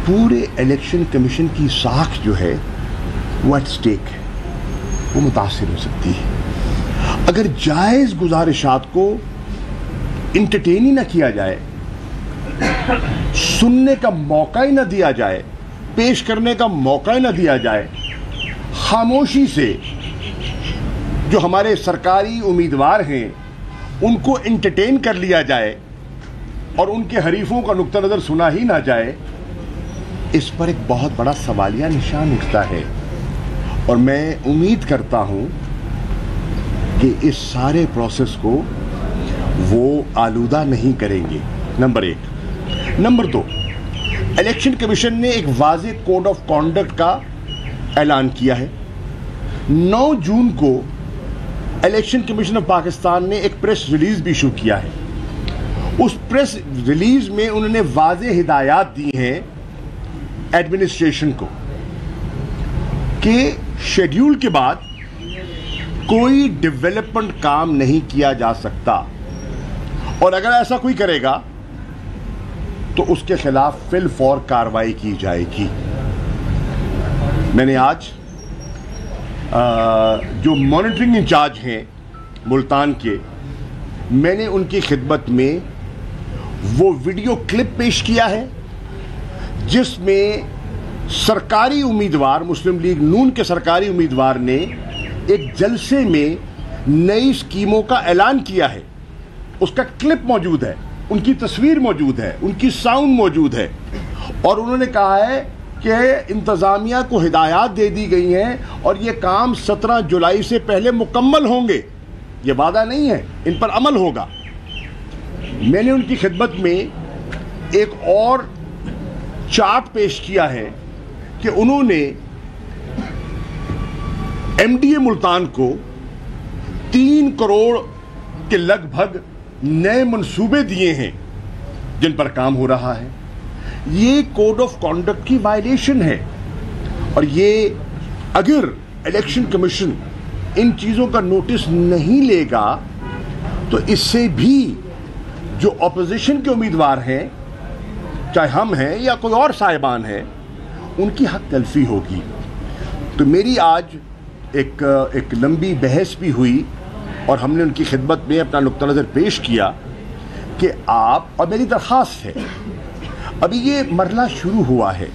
पूरे election commission की साख जो है वो एट स्टेक है, वो मुतासिर हो सकती है। अगर जायज़ गुजारिशात को इंटरटेन ही ना किया जाए, सुनने का मौका ही ना दिया जाए, पेश करने का मौका ही ना दिया जाए, खामोशी से जो हमारे सरकारी उम्मीदवार हैं उनको एंटरटेन कर लिया जाए और उनके हरीफों का नुक्ता नज़र सुना ही ना जाए, इस पर एक बहुत बड़ा सवालिया निशान उठता है। और मैं उम्मीद करता हूं कि इस सारे प्रोसेस को वो आलूदा नहीं करेंगे, नंबर एक। नंबर दो, इलेक्शन कमीशन ने एक वाज़े कोड ऑफ कॉन्डक्ट का ऐलान किया है। 9 जून को इलेक्शन कमीशन ऑफ पाकिस्तान ने एक प्रेस रिलीज भी इशू किया है। उस प्रेस रिलीज में उन्होंने वाज़े हिदायत दी हैं एडमिनिस्ट्रेशन को कि शेड्यूल के बाद कोई डेवलपमेंट काम नहीं किया जा सकता, और अगर ऐसा कोई करेगा तो उसके खिलाफ फिल फौर कार्रवाई की जाएगी। मैंने आज जो मॉनिटरिंग इंचार्ज हैं मुल्तान के, मैंने उनकी खिदमत में वो वीडियो क्लिप पेश किया है जिसमें सरकारी उम्मीदवार, मुस्लिम लीग नून के सरकारी उम्मीदवार ने एक जलसे में नई स्कीमों का ऐलान किया है। उसका क्लिप मौजूद है, उनकी तस्वीर मौजूद है, उनकी साउंड मौजूद है, और उन्होंने कहा है कि इंतज़ामिया को हिदायत दे दी गई हैं और ये काम 17 जुलाई से पहले मुकम्मल होंगे। ये वादा नहीं है, इन पर अमल होगा। मैंने उनकी खिदमत में एक और चार्ट पेश किया है कि उन्होंने एमडीए मुल्तान को 3 करोड़ के लगभग नए मंसूबे दिए हैं जिन पर काम हो रहा है। ये कोड ऑफ कॉन्डक्ट की वायलेशन है, और ये अगर इलेक्शन कमीशन इन चीज़ों का नोटिस नहीं लेगा तो इससे भी जो अपोजिशन के उम्मीदवार हैं, चाहे हम हैं या कोई और साहिबान हैं, उनकी हक तलफी होगी। तो मेरी आज एक लंबी बहस भी हुई और हमने उनकी खिदमत में अपना नुक्ता नज़र पेश किया कि आप, और मेरी दरख्वास्त है, अभी ये मरला शुरू हुआ है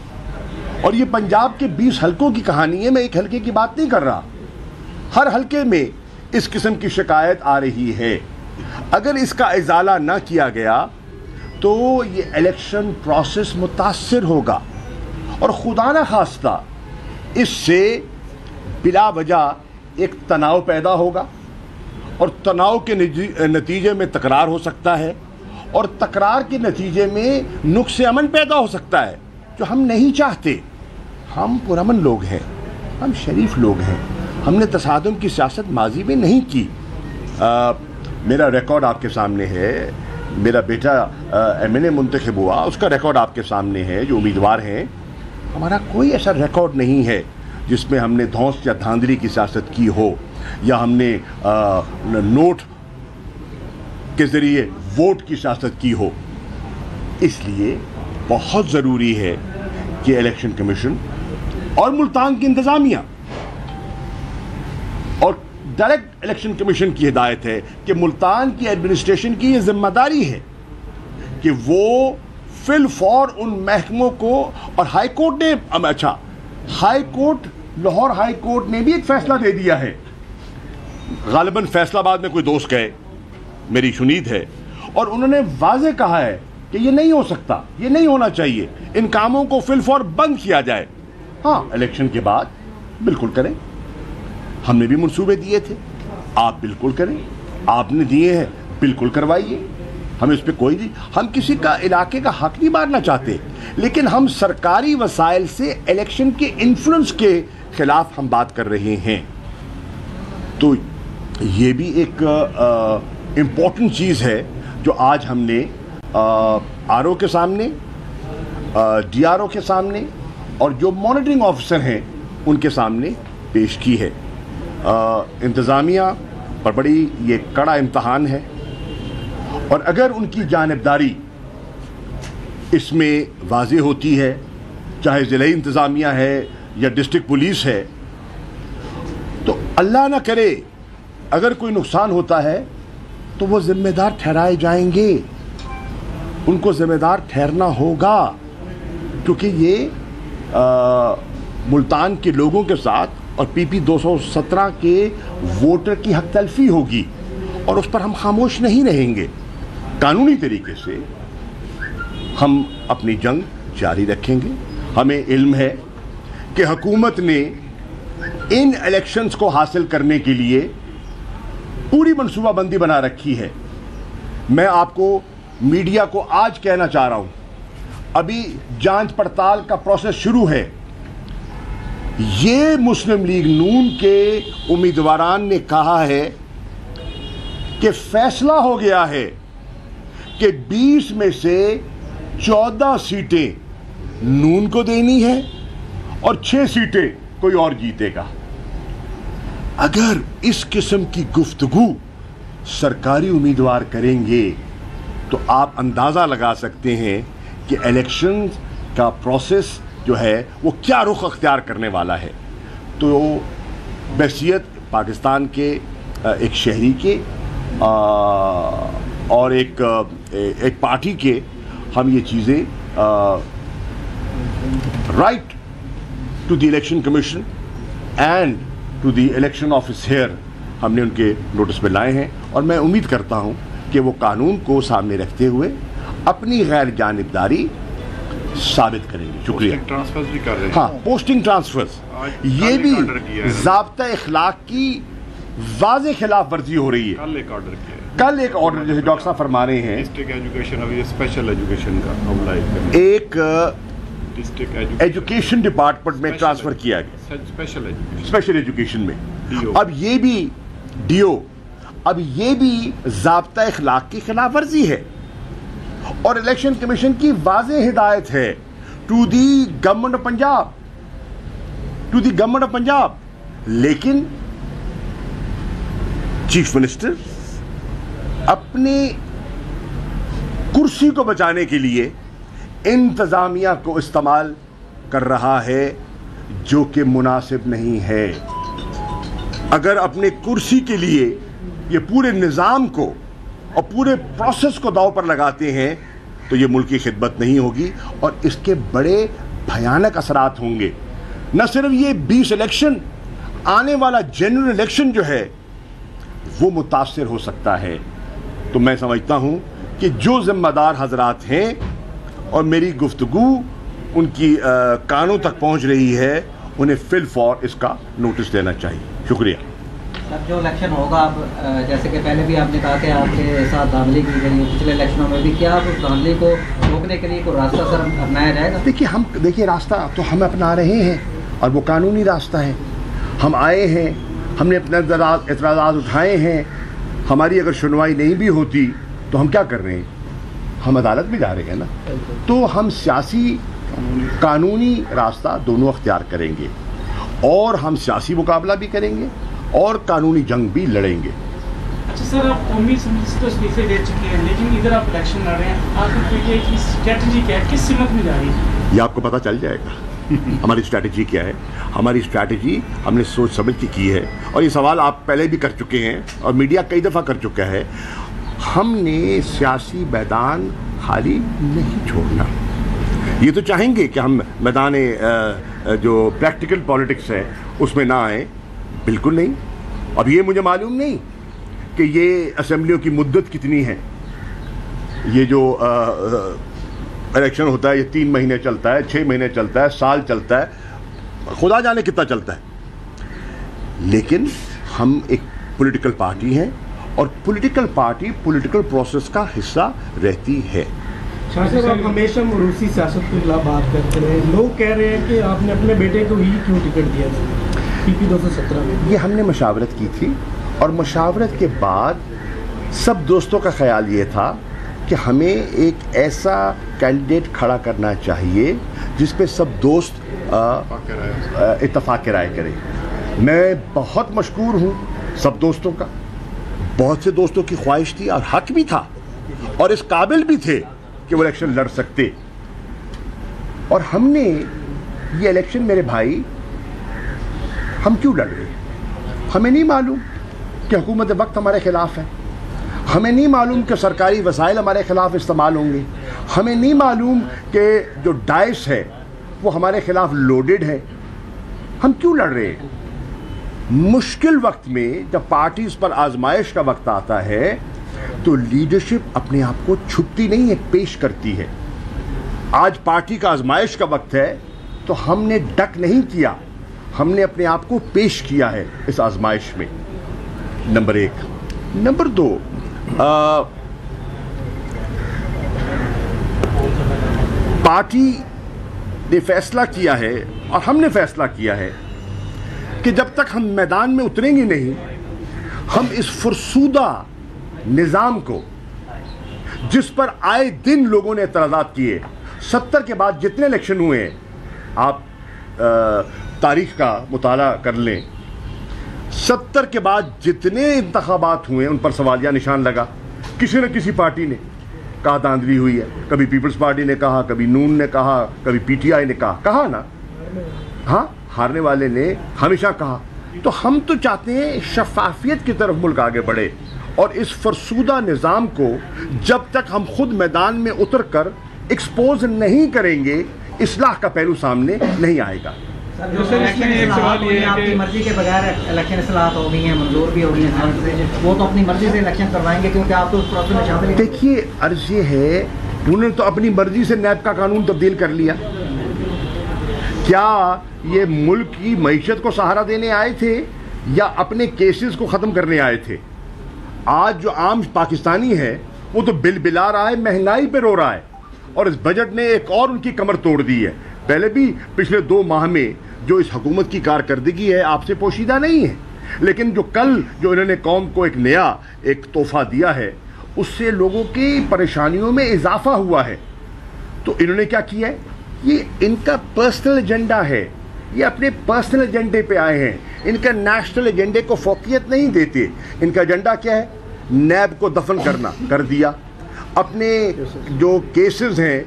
और ये पंजाब के 20 हलकों की कहानी है। मैं एक हलके की बात नहीं कर रहा, हर हलके में इस किस्म की शिकायत आ रही है। अगर इसका इजाला ना किया गया तो ये इलेक्शन प्रोसेस मुतासिर होगा, और खुदा न खास्ता इससे बिला वजह एक तनाव पैदा होगा, और तनाव के नतीजे में तकरार हो सकता है, और तकरार के नतीजे में नुक्स अमन पैदा हो सकता है, जो हम नहीं चाहते। हम पुरअमन लोग हैं, हम शरीफ लोग हैं, हमने तसादुम की सियासत माजी में नहीं की। मेरा रिकॉर्ड आपके सामने है, मेरा बेटा एमएनए मुंतखब हुआ, उसका रिकॉर्ड आपके सामने है, जो उम्मीदवार हैं। हमारा कोई ऐसा रिकॉर्ड नहीं है जिसमें हमने धौंस या धांधली की सियासत की हो, या हमने नोट के ज़रिए वोट की सियासत की हो। इसलिए बहुत ज़रूरी है कि इलेक्शन कमीशन और मुल्तान की इंतज़ामिया और डायरेक्ट इलेक्शन कमीशन की हिदायत है कि मुल्तान की एडमिनिस्ट्रेशन की ये जिम्मेदारी है कि वो फिल फॉर उन महकमों को, और हाई कोर्ट ने, अच्छा, high court, Lahore high court ने भी एक फैसला दे दिया है, गालिबन फैसलाबाद में कोई दोस्त गए, मेरी शुनीद है, और उन्होंने वाज़े कहा है कि ये नहीं हो सकता, ये नहीं होना चाहिए, इन कामों को फिल फॉर बंद किया जाए। हाँ, इलेक्शन के बाद बिल्कुल करें, हमने भी मंसूबे दिए थे, आप बिल्कुल करें, आपने दिए हैं बिल्कुल करवाइए, हम इस पे कोई नहीं, हम किसी का इलाके का हक नहीं मारना चाहते, लेकिन हम सरकारी वसाइल से इलेक्शन के इन्फ्लुएंस के खिलाफ हम बात कर रहे हैं। तो ये भी एक इम्पॉर्टेंट चीज़ है जो आज हमने आरओ के सामने, डीआरओ के सामने और जो मॉनिटरिंग ऑफिसर हैं उनके सामने पेश की है। इंतज़ामिया पर बड़ी ये कड़ा इम्तहान है, और अगर उनकी जानिबदारी इसमें वाज़े होती है چاہے ضلعی انتظامیہ ہے یا ڈسٹرکٹ پولیس ہے، تو اللہ نہ کرے اگر کوئی نقصان ہوتا ہے تو وہ ذمہ دار ٹھہرائے جائیں گے، ان کو ذمہ دار ٹھہرنا ہوگا، کیونکہ یہ ملتان کے لوگوں کے ساتھ اور پی پی 217 کے ووٹر کی حق تلفی ہوگی، اور اس پر ہم خاموش نہیں رہیں گے۔ قانونی طریقے سے ہم اپنی جنگ جاری رکھیں گے۔ ہمیں علم ہے کہ حکومت نے ان الیکشنز کو حاصل کرنے کے لیے پوری منصوبہ بندی بنا رکھی ہے۔ میں آپ کو میڈیا کو آج کہنا چاہ رہا ہوں، ابھی جانچ پڑتال کا پروسیس شروع ہے۔ یہ مسلم لیگ نون کے امیدواران نے کہا ہے کہ فیصلہ ہو گیا ہے کہ 20 میں سے 14 سیٹیں نون کو دینی ہے اور 6 سیٹیں کوئی اور جیتے گا۔ اگر اس قسم کی گفتگو سرکاری امیدوار کریں گے تو آپ اندازہ لگا سکتے ہیں کہ الیکشن کا پروسیس جو ہے وہ کیا رخ اختیار کرنے والا ہے۔ تو بحیثیت پاکستان کے ایک شہری کے اور ایک پارٹی کے، ہم یہ چیزیں write to the election commission and to the election office here ہم نے ان کے نوٹس میں لائے ہیں، اور میں امید کرتا ہوں کہ وہ قانون کو سامنے رکھتے ہوئے اپنی غیر جانبداری ثابت کریں گے۔ شکریہ۔ ٹرانسفر بھی کر رہے ہیں۔ ہاں، پوسٹنگ ٹرانسفرز، یہ بھی ضابطہ اخلاق کی واضح خلاف ورزی ہو رہی ہے۔ کل ایک آرڈر کیا ہے، کل ایک آرڈر جیسے ڈاکٹر صاحب فرما رہے ہیں، ڈسٹرکٹ ایجوکیشن ابھی اسپیشل ایجوکیشن کا معاملہ ہے، ایک ڈسٹرکٹ ایجوکیشن ڈپارٹمنٹ میں ٹرانسفر کیا گیا اسپیشل ایجوکیشن میں۔ اب یہ بھی ڈیو، اب یہ بھی ضابطہ اخلاق کی خلاف ورزی ہے، اور الیکشن کمیشن کی واضح ہدایت ہے to the government of Punjab, to the government of Punjab. لیکن چیف منسٹر اپنی کرسی کو بچانے کے لیے انتظامیہ کو استعمال کر رہا ہے، جو کہ مناسب نہیں ہے۔ اگر اپنے کرسی کے لیے یہ پورے نظام کو اور پورے پروسیس کو داؤ پر لگاتے ہیں تو یہ ملک کی خدمت نہیں ہوگی، اور اس کے بڑے بھیانک اثرات ہوں گے۔ نہ صرف یہ 20 الیکشن، آنے والا جنرل الیکشن جو ہے وہ متاثر ہو سکتا ہے۔ تو میں سمجھتا ہوں کہ جو ذمہ دار حضرات ہیں اور میری گفتگو ان کی کانوں تک پہنچ رہی ہے، انہیں فی الفور اس کا نوٹس دینا چاہیے۔ شکریہ۔ سر، جو الیکشن ہوگا، آپ جیسے کہ پہلے بھی آپ نے کہا کہ آپ کے ساتھ دھاندلی کی گئی ہے پچھلے الیکشنوں میں بھی، کیا آپ اس دھاندلی کو روکنے کے لیے کوئی راستہ سر اپنایا جائے گا؟ دیکھیے راستہ تو ہم اپنا رہے ہیں، اور وہ قانونی راستہ ہے۔ ہم آئے ہیں، ہم نے اپنے اعتراضات اٹھائے ہیں، ہماری اگر سنوائی نہیں بھی ہوتی تو ہم کیا کر رہے ہیں؟ ہم عدالت میں جا رہے ہیں نا۔ تو ہم سیاسی قانونی راستہ دونوں اختیار کریں گے، اور ہم سیاسی مقابلہ بھی کریں گے اور قانونی جنگ بھی لڑیں گے۔ اچھا سر، آپ قومی اسمبلی سے تو استعفے دے چکے ہیں، لیکن ادھر آپ الیکشن لڑ رہے ہیں، آخر یہ کی اسٹریٹجی کیا ہے، کس سمت میں جا رہی ہے؟ یہ آپ کو پتہ چل جائے گا ہماری اسٹریٹجی کیا ہے۔ ہماری اسٹریٹجی ہم نے سوچ سمجھ کے کی ہے، اور یہ سوال آپ پہلے بھی کر چکے ہیں اور میڈیا کئی دفعہ کر چکا ہے۔ ہم نے سیاسی میدان خالی نہیں چھوڑنا۔ یہ تو چاہیں گے کہ ہم میدان جو پریکٹیکل پالیٹکس ہے اس میں نہ آئیں، بالکل نہیں۔ اب یہ مجھے معلوم نہیں کہ یہ اسمبلیوں کی مدت کتنی ہے، یہ جو الیکشن ہوتا ہے یہ 3 مہینے چلتا ہے، 6 مہینے چلتا ہے، سال چلتا ہے، خدا جانے کتنا چلتا ہے۔ لیکن ہم ایک پولیٹیکل پارٹی ہیں، اور پولیٹیکل پارٹی پولیٹیکل پروسیس کا حصہ رہتی ہے۔ شاہ صاحب، آپ ہمیشہ موروثی سیاست کے خلاف بات کرتے ہیں، لوگ کہہ رہے ہیں کہ آپ نے اپنے بیٹے کو ہی کیوں ٹکٹ دیا تھا پی پی 217 میں؟ یہ ہم نے مشاورت کی تھی، اور مشاورت کے بعد سب دوستوں کا خیال یہ تھا کہ ہمیں ایک ایسا کینڈیڈیٹ کھڑا کرنا چاہیے جس پہ سب دوست اتفاق رائے کریں۔ میں بہت مشکور ہوں سب دوستوں کا، بہت سے دوستوں کی خواہش تھی اور حق بھی تھا، اور اس قابل بھی تھے کہ وہ الیکشن لڑ سکتے، اور ہم نے ये इलेक्शन मेरे भाई हम क्यों लड़ रहे हैं? हमें नहीं मालूम कि हुकूमत वक्त हमारे खिलाफ है, हमें नहीं मालूम कि सरकारी वसाइल हमारे खिलाफ इस्तेमाल होंगे, हमें नहीं मालूम कि जो डाइस है वो हमारे खिलाफ लोडेड है, हम क्यों लड़ रहे हैं? मुश्किल वक्त में जब पार्टीज पर आजमाइश का वक्त आता है तो लीडरशिप अपने आप को छुपती नहीं है, पेश करती है। आज पार्टी का आजमाइश का वक्त है तो हमने डक नहीं किया, हमने अपने आप को पेश किया है इस आजमाइश में। नंबर एक। नंबर दो, पार्टी ने फैसला किया है और हमने फैसला किया है कि जब तक हम मैदान में उतरेंगे नहीं, हम इस फुरसूदा निज़ाम को जिस पर आए दिन लोगों ने एतराज़ात किए, 70 के बाद जितने इलेक्शन हुए हैं, आप तारीख का मुताला कर लें, 70 के बाद जितने इंतखाबात हुए उन पर सवालिया निशान लगा। किसी न किसी पार्टी ने कहा धांधली हुई है, कभी पीपल्स पार्टी ने कहा, कभी नून ने कहा, कभी पीटीआई ने कहा ना, हाँ, हारने वाले ने हमेशा कहा। तो हम तो चाहते हैं शफाफियत की तरफ मुल्क आगे बढ़े, और इस फरसूदा निज़ाम को जब तक हम खुद मैदान में उतर कर एक्सपोज नहीं करेंगे, इस्लाह का पहलू सामने नहीं आएगा। आपकी मर्जी के बगैर इलेक्शन इस्लाहत हो गई हैं, मंजूर भी हो गई हैं, वो तो अपनी मर्जी से इलेक्शन करवाएंगे क्योंकि आप तो उस प्रोसेस में शामिल। देखिए, अर्ज ये है, उन्होंने तो अपनी मर्जी से नैब का कानून तब्दील कर लिया। क्या ये मुल्क की मईशत को सहारा देने आए थे या अपने केसेस को ख़त्म करने आए थे? आज जो आम पाकिस्तानी है वो तो बिल बिला रहा है, महंगाई पे रो रहा है, और इस बजट ने एक और उनकी कमर तोड़ दी है। पहले भी पिछले 2 माह में जो इस हुकूमत की कारकर्दगी है आपसे पोशीदा नहीं है, लेकिन जो कल जो इन्होंने कौम को एक नया एक तोहफा दिया है, उससे लोगों की परेशानियों में इजाफा हुआ है। तो इन्होंने क्या किया है? ये इनका पर्सनल एजेंडा है, ये अपने पर्सनल एजेंडे पे आए हैं, इनका नेशनल एजेंडे को फोकियत नहीं देते। इनका एजेंडा क्या है? नैब को दफन करना, कर दिया। अपने जो केसेस हैं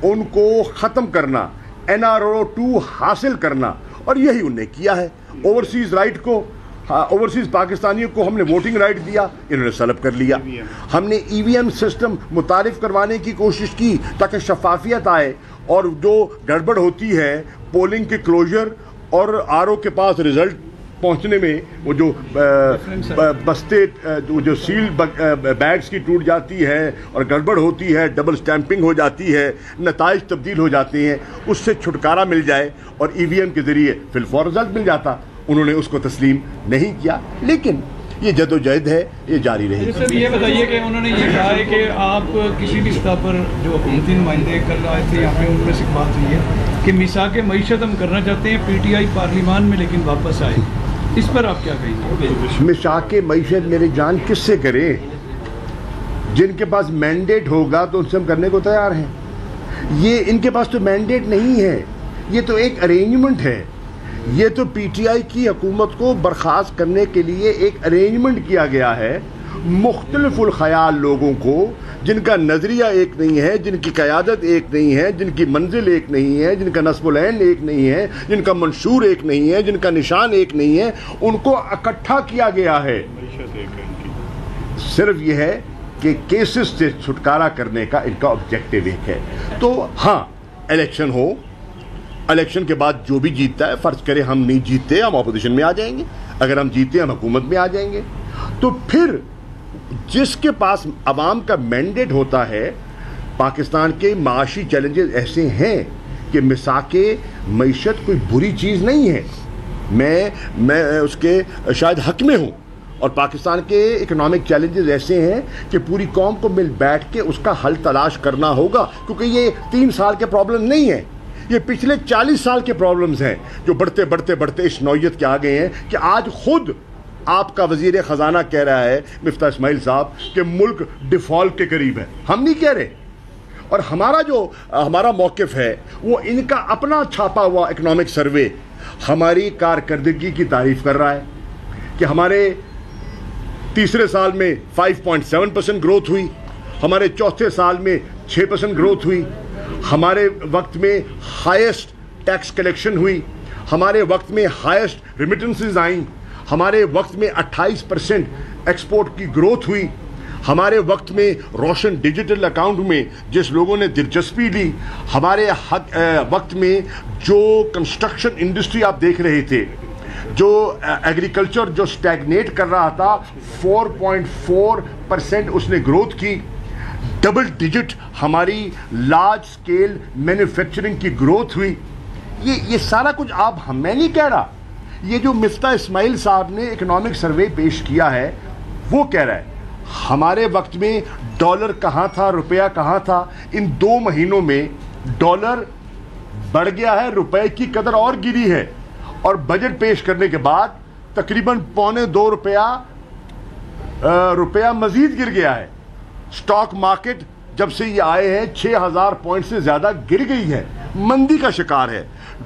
उनको ख़त्म करना, NRO 2 हासिल करना, और यही उन्होंने किया है। ओवरसीज़ राइट को, ओवरसीज़ पाकिस्तानियों को हमने वोटिंग राइट दिया, इन्होंने सलब कर लिया। हमने EVM सिस्टम मुतारिफ करवाने की कोशिश की ताकि शफाफियत आए, और जो गड़बड़ होती है पोलिंग के क्लोजर और RO के पास रिजल्ट पहुंचने में, वो जो बस्ते जो सील बैग्स की टूट जाती है और गड़बड़ होती है, डबल स्टैंपिंग हो जाती है, नताइज तब्दील हो जाते हैं, उससे छुटकारा मिल जाए और EVM के ज़रिए फिलफौर रिजल्ट मिल जाता। उन्होंने उसको तस्लीम नहीं किया, लेकिन ये जदोजहद है, ये जारी रहेगी। सर, ये बताइए कि उन्होंने ये कहा है कि आप किसी भी सतह पर जो हुकूमती नुमाइंदे कल आए थे यहाँ पे, उनमें से बात हुई है कि मिसाक मईशत हम करना चाहते हैं, PTI पार्लियामान में लेकिन वापस आए, इस पर आप क्या कहेंगे? मिसाक मईशत मेरी जान किससे करें? जिनके पास मैंडेट होगा तो उनसे हम करने को तैयार हैं। ये इनके पास तो मैंडेट नहीं है, ये तो एक अरेंजमेंट है। ये तो PTI की हुकूमत को बर्खास्त करने के लिए एक अरेंजमेंट किया गया है। मुख्तलिफुल ख़याल लोगों को, जिनका नज़रिया एक नहीं है, जिनकी क़यादत एक नहीं है, जिनकी मंजिल एक नहीं है, जिनका नस्बुल-ऐन एक नहीं है, जिनका मंशूर एक नहीं है, जिनका निशान एक नहीं है, उनको इकट्ठा किया गया है। सिर्फ यह है कि केसेस से छुटकारा करने का इनका ऑब्जेक्टिव एक है। तो हाँ, इलेक्शन हो, इलेक्शन के बाद जो भी जीतता है, फ़र्ज़ करें हम नहीं जीतते, हम अपोजिशन में आ जाएंगे, अगर हम जीते हम हुकूमत में आ जाएंगे, तो फिर जिसके पास अवाम का मैंडेट होता है, पाकिस्तान के माशी चैलेंजेस ऐसे हैं कि मिसाके मईशत कोई बुरी चीज़ नहीं है, मैं उसके शायद हक में हूँ, और पाकिस्तान के इकोनॉमिक चैलेंजेस ऐसे हैं कि पूरी कौम को मिल बैठ के उसका हल तलाश करना होगा, क्योंकि ये 3 साल के प्रॉब्लम नहीं है, ये पिछले 40 साल के प्रॉब्लम्स हैं जो बढ़ते बढ़ते बढ़ते इस नौयत के आ गए हैं कि आज खुद आपका वजीर ख़जाना कह रहा है, मिफ्ता इस्माइल साहब, कि मुल्क डिफ़ॉल्ट के करीब है। हम नहीं कह रहे, और हमारा मौक़िफ़ है वो इनका अपना छापा हुआ इकनॉमिक सर्वे हमारी कारकर्दगी की तारीफ़ कर रहा है कि हमारे तीसरे साल में 5.7% ग्रोथ हुई, हमारे चौथे साल में 6% ग्रोथ हुई, हमारे वक्त में हाईएस्ट टैक्स कलेक्शन हुई, हमारे वक्त में हाईएस्ट रिमिटेंसेस आई, हमारे वक्त में 28% एक्सपोर्ट की ग्रोथ हुई, हमारे वक्त में रोशन डिजिटल अकाउंट में जिस लोगों ने दिलचस्पी ली, हमारे वक्त में जो कंस्ट्रक्शन इंडस्ट्री आप देख रहे थे, जो एग्रीकल्चर जो स्टैग्नेट कर रहा था, 4.4% उसने ग्रोथ की, डबल डिजिट हमारी लार्ज स्केल मैन्युफैक्चरिंग की ग्रोथ हुई। ये सारा कुछ आप मैं नहीं कह रहा, ये जो मिफ्ता इस्माइल साहब ने इकोनॉमिक सर्वे पेश किया है वो कह रहा है। हमारे वक्त में डॉलर कहाँ था, रुपया कहाँ था, इन 2 महीनों में डॉलर बढ़ गया है, रुपए की कदर और गिरी है, और बजट पेश करने के बाद तकरीबन 1.25 रुपया मजीद गिर गया है। स्टॉक मार्केट जब से ये आए हैं 6000 पॉइंट से ज़्यादा गिर गई है, मंदी का शिकार है,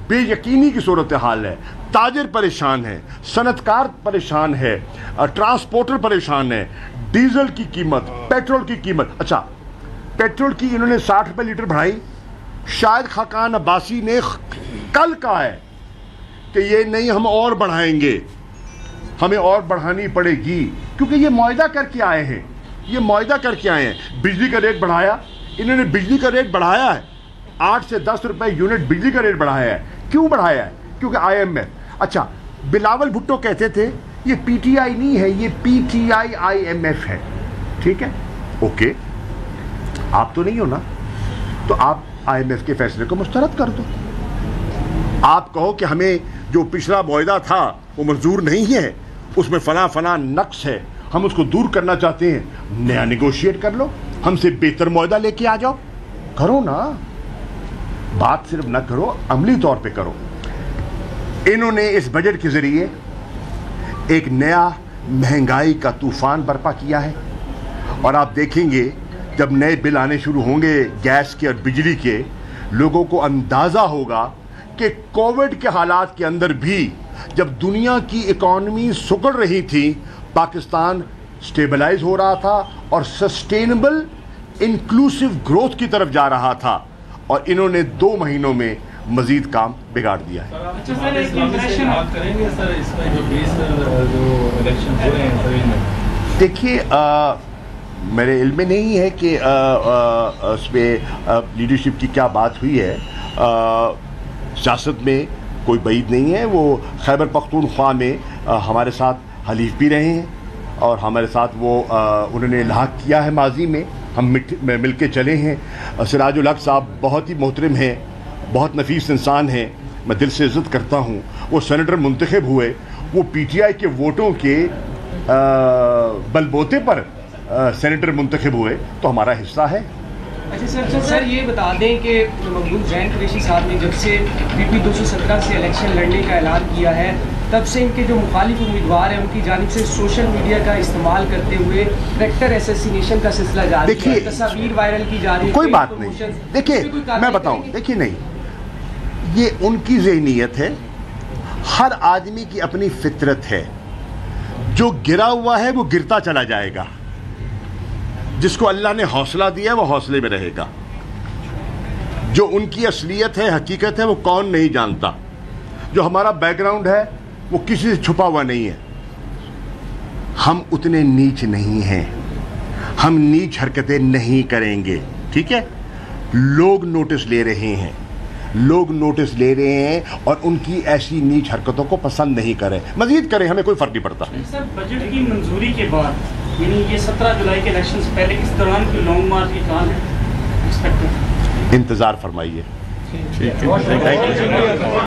बेयकीनी की सूरत हाल है, ताजिर परेशान है, सनतकार परेशान है, ट्रांसपोर्टर परेशान है, डीजल की कीमत, पेट्रोल की कीमत, अच्छा पेट्रोल की इन्होंने 60 रुपये लीटर बढ़ाई, शायद खाकान अब्बासी ने कल कहा है कि ये नहीं हम और बढ़ाएंगे, हमें और बढ़ानी पड़ेगी, क्योंकि ये मुआहदा करके आए हैं, ये मुआहदा करके आए हैं। बिजली का रेट बढ़ाया, इन्होंने बिजली का रेट बढ़ाया है, 8 से 10 रुपए यूनिट बिजली का रेट बढ़ाया है। क्यों बढ़ाया है? क्योंकि IMF। अच्छा, बिलावल भुट्टो कहते थे ये PTI नहीं है, ये PTI IMF है, ठीक है, ओके, आप तो नहीं हो ना, तो आप IMF के फैसले को मुस्तरद कर दो। आप कहो कि हमें जो पिछला मुआहदा था वो मंजूर नहीं है, उसमें फला नक्स है, हम उसको दूर करना चाहते हैं, नया नेगोशिएट कर लो, हमसे बेहतर मुआहदा लेके आ जाओ, करो ना, बात सिर्फ ना करो, अमली तौर पे करो। इन्होंने इस बजट के जरिए एक नया महंगाई का तूफान बर्पा किया है, और आप देखेंगे जब नए बिल आने शुरू होंगे गैस के और बिजली के, लोगों को अंदाज़ा होगा कि कोविड के हालात के अंदर भी जब दुनिया की इकॉनमी सुकड़ रही थी, पाकिस्तान स्टेबलाइज हो रहा था और सस्टेनेबल इंक्लूसिव ग्रोथ की तरफ जा रहा था, और इन्होंने 2 महीनों में मजीद काम बिगाड़ दिया है। अच्छा सर, एक इम्प्रेशन आप करेंगे सर इसमें जो 20 जो इलेक्शन हो रहे हैं सभी में? देखिए, मेरे इल्म में नहीं है कि उसमें लीडरशिप की क्या बात हुई है, सियासत में कोई बैद नहीं है। वो खैबर पख्तूनख्वा में हमारे साथ हलीफ भी रहे हैं, और हमारे साथ वो उन्होंने इल्हाक किया है माजी में, हम मिल के चले हैं। सिराजुल हक साहब बहुत ही मोहतरम हैं, बहुत नफीस इंसान हैं, मैं दिल से इज़्ज़त करता हूँ। वो सेनेटर मुंतखब हुए, वो PTI के वोटों के बलबोते पर सेनेटर मुंतखब हुए, तो हमारा हिस्सा है। अच्छा सर ये बता दें कि मकबूल जैन कुरैशी साहब ने जब से PP 217 से इलेक्शन लड़ने का ऐलान किया है, तब से इनके जो मुखालिफ उम्मीदवार हैं उनकी जानिब से सोशल मीडिया का इस्तेमाल करते हुए कैरेक्टर असैसिनेशन का सिलसिला जारी है, तस्वीर वायरल की जा रही है। कोई बात नहीं, देखिए मैं बताऊं, देखिए नहीं, ये उनकी ज़हनियत है, हर आदमी की अपनी फितरत है, जो गिरा हुआ है वो गिरता चला जाएगा, जिसको अल्लाह ने हौसला दिया वो हौसले में रहेगा। जो उनकी असलियत है, हकीकत है, वो कौन नहीं जानता। जो हमारा बैकग्राउंड है वो किसी से छुपा हुआ नहीं है, हम उतने नीच नहीं हैं, हम नीच हरकतें नहीं करेंगे, ठीक है। लोग नोटिस ले रहे हैं, लोग नोटिस ले रहे हैं और उनकी ऐसी नीच हरकतों को पसंद नहीं करें, मजीद करें, हमें कोई फर्क नहीं पड़ता। सर बजट की मंजूरी के बाद, यानी ये 17 जुलाई के इलेक्शन से पहले इस दौरान की लॉन्ग मार्च की कहाँ एक्सपेक्ट है? इंतज़ार फरमाइए। ठीक है, थैंक यू।